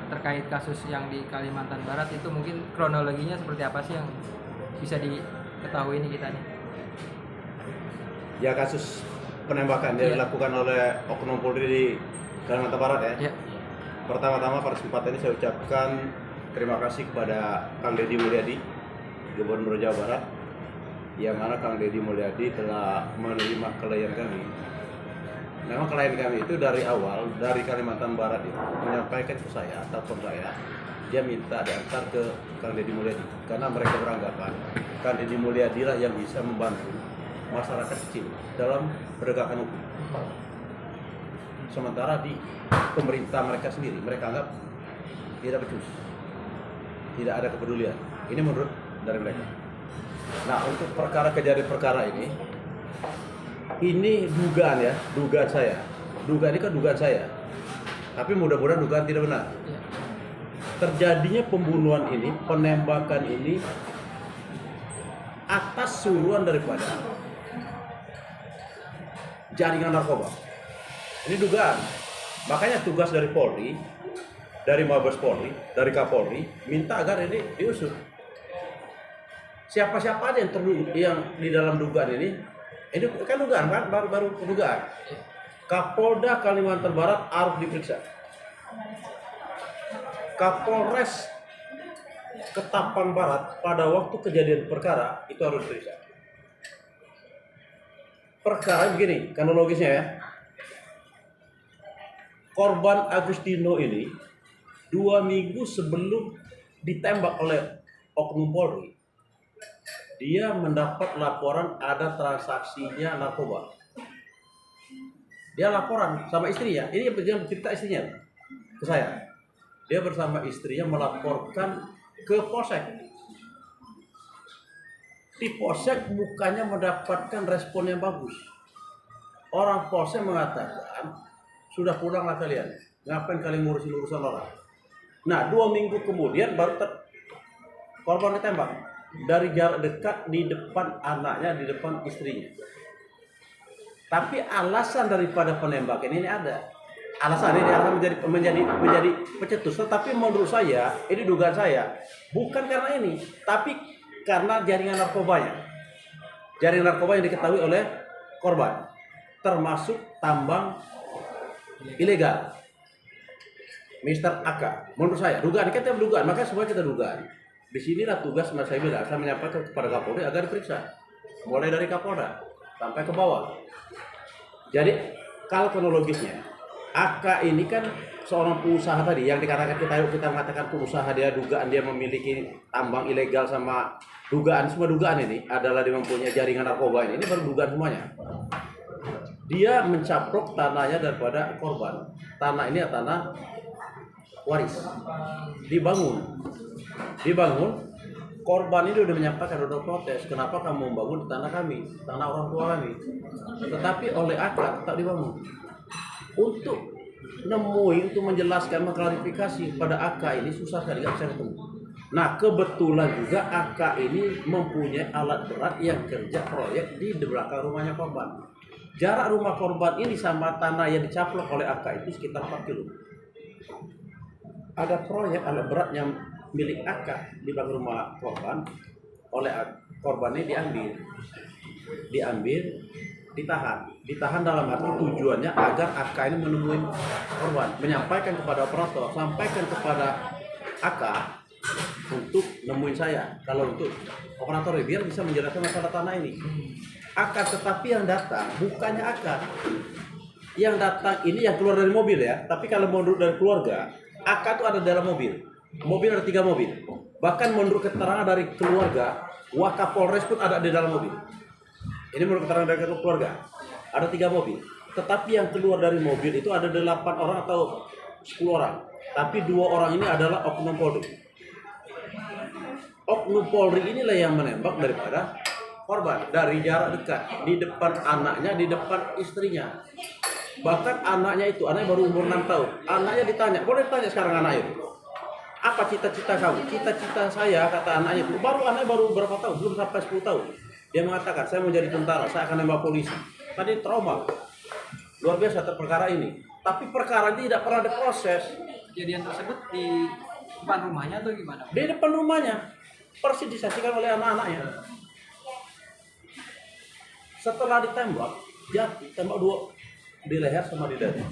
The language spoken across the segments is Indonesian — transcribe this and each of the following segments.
terkait kasus yang di Kalimantan Barat itu mungkin kronologinya seperti apa sih yang bisa diketahui nih kita nih? Ya, kasus penembakan yang dilakukan oleh Oknum Polri di Kalimantan Barat ya. Ya. Pertama-tama pada kesempatan ini saya ucapkan terima kasih kepada Kang Deddy Mulyadi, Gubernur Jawa Barat, yang mana Kang Deddy Mulyadi telah menerima klien kami. Memang klien kami itu dari awal, dari Kalimantan Barat itu menyampaikan ke saya, ataupun saya, dia minta diantar ke Kang Deddy Mulyadi. Karena mereka beranggapan Kang Deddy Mulyadi lah yang bisa membantu masyarakat kecil dalam penegakan hukum. Sementara di pemerintah mereka sendiri, mereka anggap tidak becus, tidak ada kepedulian. Ini menurut dari mereka. Nah, untuk kejadian perkara ini dugaan ya, dugaan saya. Dugaan ini kan dugaan saya. Tapi mudah-mudahan dugaan tidak benar. Terjadinya pembunuhan ini, penembakan ini atas suruhan daripada jaringan narkoba. Ini dugaan. Makanya tugas dari Polri, dari Mabes Polri, dari Kapolri, minta agar ini diusut. Siapa-siapa aja yang di dalam dugaan ini kan dugaan kan, baru dugaan. Kapolda Kalimantan Barat harus diperiksa. Kapolres Ketapang Barat pada waktu kejadian perkara itu harus diperiksa. Perkara begini, kronologisnya ya. Korban Agustino ini 2 minggu sebelum ditembak oleh Oknum Polri, dia mendapat laporan ada transaksinya narkoba. Dia laporan sama istrinya. Ini yang cerita istrinya ke saya. Dia bersama istrinya melaporkan ke Polsek. Di Polsek bukannya mendapatkan respon yang bagus. Orang Polsek mengatakan, sudah pulanglah kalian. Ngapain kalian ngurusin urusan orang? Nah, 2 minggu kemudian baru korban ditembak dari jarak dekat di depan anaknya, di depan istrinya. Tapi alasan daripada penembakan ini ada. Alasan ini akan menjadi pencetus. Tetapi menurut saya, ini dugaan saya, bukan karena ini, tapi karena jaringan narkobanya. Jaringan narkoba yang diketahui oleh korban, termasuk tambang ilegal. Mr. AK, menurut saya, dugaan, kita dugaan, maka semua kita dugaan. Di sinilah tugas saya bilang, saya menyampaikan kepada Kapolri agar diperiksa, mulai dari Kapolda sampai ke bawah. Jadi kalau kronologisnya, AK ini kan seorang pengusaha tadi yang dikatakan kita mengatakan pengusaha, dia dugaan dia memiliki tambang ilegal, sama dugaan, semua dugaan ini adalah dia mempunyai jaringan narkoba ini baru dugaan semuanya. Dia mencaplok tanahnya daripada korban. Tanah ini adalah tanah waris, dibangun. Korban ini udah menyampaikan, udah protes, kenapa kamu membangun di tanah kami, tanah orang tua kami. Tetapi oleh akad tetap dibangun. Untuk menjelaskan, mengklarifikasi pada AK ini susah sekali, nggak bisa ketemu. Nah, kebetulan juga AK ini mempunyai alat berat yang kerja proyek di belakang rumahnya korban. Jarak rumah korban ini sama tanah yang dicaplok oleh AK itu sekitar 4 kilo. Ada proyek alat berat yang milik AK di belakang rumah korban, oleh korban ini diambil, ditahan dalam arti tujuannya agar AK ini menemui korban, menyampaikan kepada operator, sampaikan kepada AK untuk nemuin saya. Kalau untuk operator biar bisa menjelaskan masalah tanah ini. AK, tetapi yang datang bukannya AK. Yang datang ini yang keluar dari mobil ya. Tapi kalau menurut dari keluarga, AK itu ada dalam mobil. Mobil ada 3 mobil. Bahkan menurut keterangan dari keluarga, Wakapolres pun ada di dalam mobil. Ini menurut keterangan dari keluarga. Ada 3 mobil. Tetapi yang keluar dari mobil itu ada 8 orang atau 10 orang. Tapi 2 orang ini adalah Oknum Polri. Oknum Polri inilah yang menembak daripada korban dari jarak dekat, di depan anaknya, di depan istrinya. Bahkan anaknya baru umur 6 tahun. Anaknya ditanya, boleh tanya sekarang anaknya itu, apa cita-cita kamu? Cita-cita saya, kata anaknya itu, anaknya baru berapa tahun, belum sampai 10 tahun. Dia mengatakan, saya mau jadi tentara, saya akan nembak polisi. Tadi trauma, luar biasa perkara ini. Tapi perkara ini tidak pernah diproses. kejadian tersebut di depan rumahnya atau gimana? Di depan rumahnya, persis disaksikan oleh anak-anaknya. Setelah ditembak, jatuh, tembak 2 di leher sama di dada.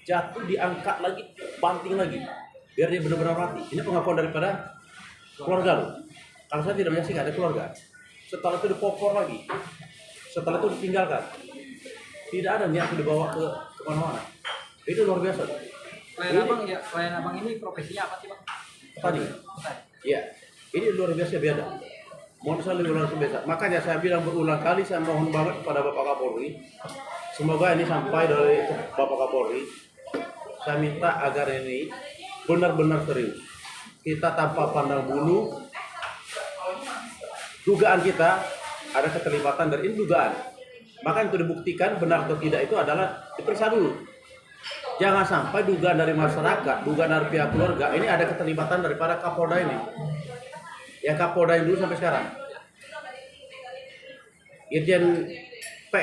Jatuh, diangkat lagi, banting lagi, biar dia benar-benar mati. Ini pengakuan daripada keluarga loh. Kalau saya tidak menyaksikan, ada keluarga. Setelah itu dipopor lagi. Setelah itu ditinggalkan. Tidak ada niat dibawa ke mana-mana. Itu luar biasa. Klien abang ini profesinya apa sih bang? Tadi. Iya. Ini luar biasa beda. Mohon saya lebih langsung biasa. Makanya saya bilang berulang kali, saya mohon banget kepada Bapak Kapolri. Semoga ini sampai dari Bapak Kapolri. Saya minta agar ini benar-benar serius. Kita tanpa pandang bulu, dugaan kita ada keterlibatan dari ini dugaan. Maka untuk dibuktikan benar atau tidak itu adalah diperiksa dulu. Jangan sampai dugaan dari masyarakat, dugaan dari pihak keluarga ini ada keterlibatan daripada Kapolda ini. Ya Kapolda yang dulu sampai sekarang. Irjen P.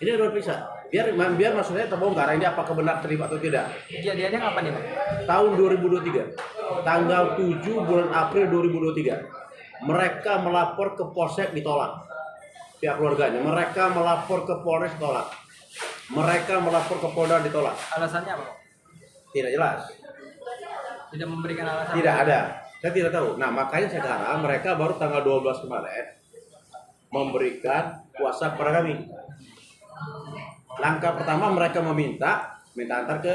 Ini harus periksa. Biar maksudnya terbongkar ini apakah benar terlibat atau tidak. Kejadiannya kapan nih bang? Tahun 2023. Tanggal 7 bulan April 2023. Mereka melapor ke Polsek ditolak. Pihak keluarganya. Mereka melapor ke Polres ditolak. Mereka melapor ke Polda ditolak. Alasannya apa bang? Tidak jelas. Tidak memberikan alasan? Tidak ada. Saya tidak tahu. Nah makanya sekarang mereka baru tanggal 12 kemarin memberikan kuasa kepada kami. Langkah pertama mereka minta antar ke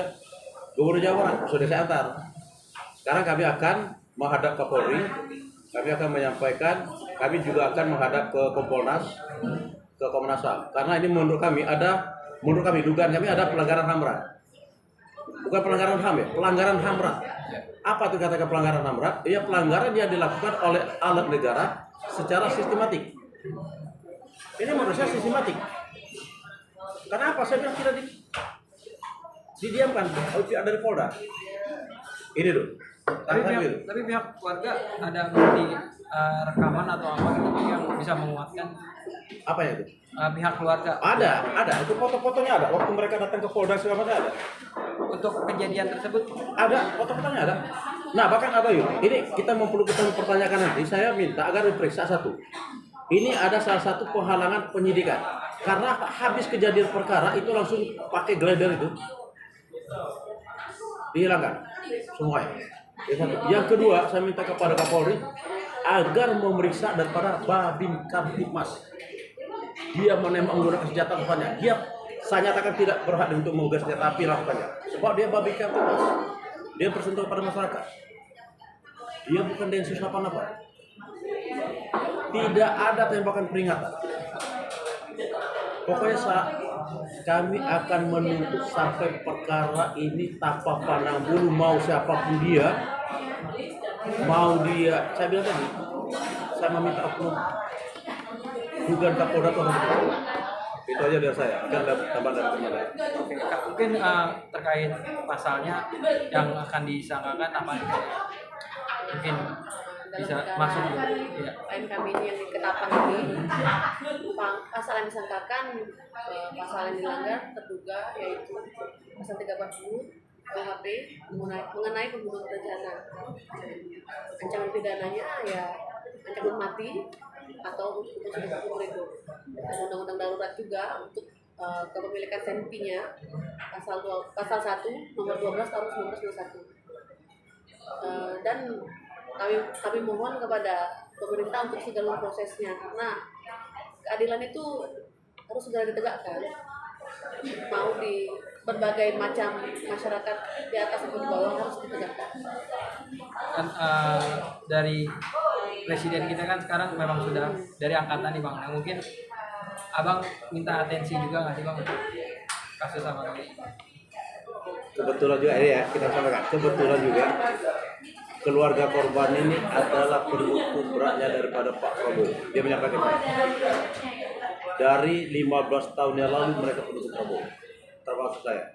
Gubernur Jawa Barat, sudah saya antar. Sekarang kami akan menghadap ke Polri, kami akan menyampaikan, kami juga akan menghadap ke Kompolnas, ke Komnas HAM. Karena ini menurut kami dugaan kami ada pelanggaran HAM berat. Bukan pelanggaran HAM ya, pelanggaran HAM berat. Apa itu katakan pelanggaran HAM berat? Ya pelanggaran yang dilakukan oleh alat negara secara sistematik. Ini menurut saya sistematik. Kenapa saya bilang tidak didiamkan? Harus ada dari Polda. Ini loh. Tapi pihak keluarga ada bukti rekaman atau apa gitu yang bisa menguatkan apa ya itu? Pihak keluarga. Ada. Itu foto-fotonya ada. Waktu mereka datang ke Polda segala macam ada. Untuk kejadian tersebut ada, foto-fotonya ada. Nah bahkan ada yuk. Ini kita mempertanyakan nanti. Saya minta agar diperiksa satu. Ini ada salah satu penghalangan penyidikan. Karena habis kejadian perkara itu langsung pakai glider itu dihilangkan semuanya. Yang kedua, saya minta kepada Kapolri agar memeriksa daripada Babin Kamtipmas. Dia menembak menggunakan senjata rupanya. Saya nyatakan tidak berhak untuk menggunakan senjata api lakukannya. Sebab dia Babin Kamtipmas. Dia bersentuhan pada masyarakat. Dia bukan Densus 88. Tidak ada tembakan peringatan. Pokoknya kami akan menuntut sampai perkara ini tanpa pandang bulu, mau siapapun dia, saya bilang tadi, saya meminta oknum dugaan Kapolda itu harus dihukum. Itu aja dari saya, kan tambahan dari teman saya. Mungkin terkait pasalnya yang akan disangkakan apa nih? Mungkin bisa masuk ya. Klien kami ini yang di Ketapang ini pasal yang disangkakan, pasal yang dilanggar terduga yaitu pasal 30 KUHP mengenai pembunuhan berencana. Ancaman pidananya ya ancaman mati atau hukuman seumur hidup. Undang-undang darurat juga untuk kepemilikan senpinya pasal 1 nomor 12 tahun 1991. Dan kami mohon kepada pemerintah untuk segala prosesnya karena keadilan itu harus segera ditegakkan. Mau di berbagai macam masyarakat di atas atau di bawah harus ditegakkan. Kan dari presiden kita kan sekarang memang sudah dari angkatan nih bang. Nah, mungkin abang minta atensi juga nggak sih bang untuk kasus abang ini? Kebetulan juga ini ya kita sampaikan. Kebetulan juga keluarga korban ini adalah pendukung beratnya daripada Pak Prabowo. Dia menyampaikan dari 15 tahun yang lalu mereka pendukung Prabowo, termasuk saya.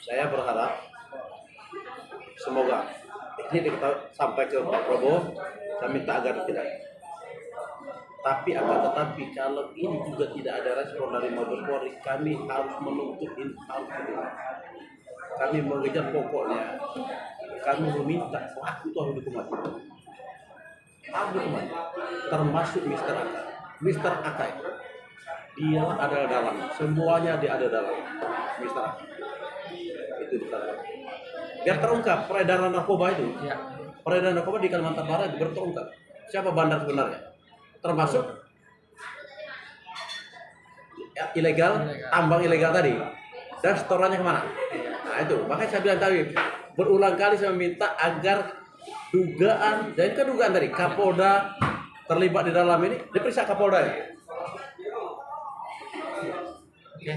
Saya berharap semoga ini sampai ke Pak Prabowo. Saya minta agar tidak. Tapi tetapi kalau ini juga tidak ada respon dari Mabes Polri, kami harus menuntut ini harus kami mengejar pokoknya, kami meminta pelaku itu harus dihukum mati. Harus dihukum mati. Termasuk Mister Akai. Mister Akai, dia ada dalam, semuanya dia ada dalam. Mister Akai. Itu ditangkap. Biar terungkap peredaran narkoba itu. Ya. Peredaran narkoba di Kalimantan Barat itu berterungkap. Siapa bandar sebenarnya? Termasuk ya, ilegal, tambang ilegal tadi. Dan setorannya kemana? Nah itu, makanya saya bilang tadi, berulang kali saya meminta agar dugaan, dan itu kan dugaan tadi, Kapolda terlibat di dalam ini, diperiksa Kapolda ya. Oke.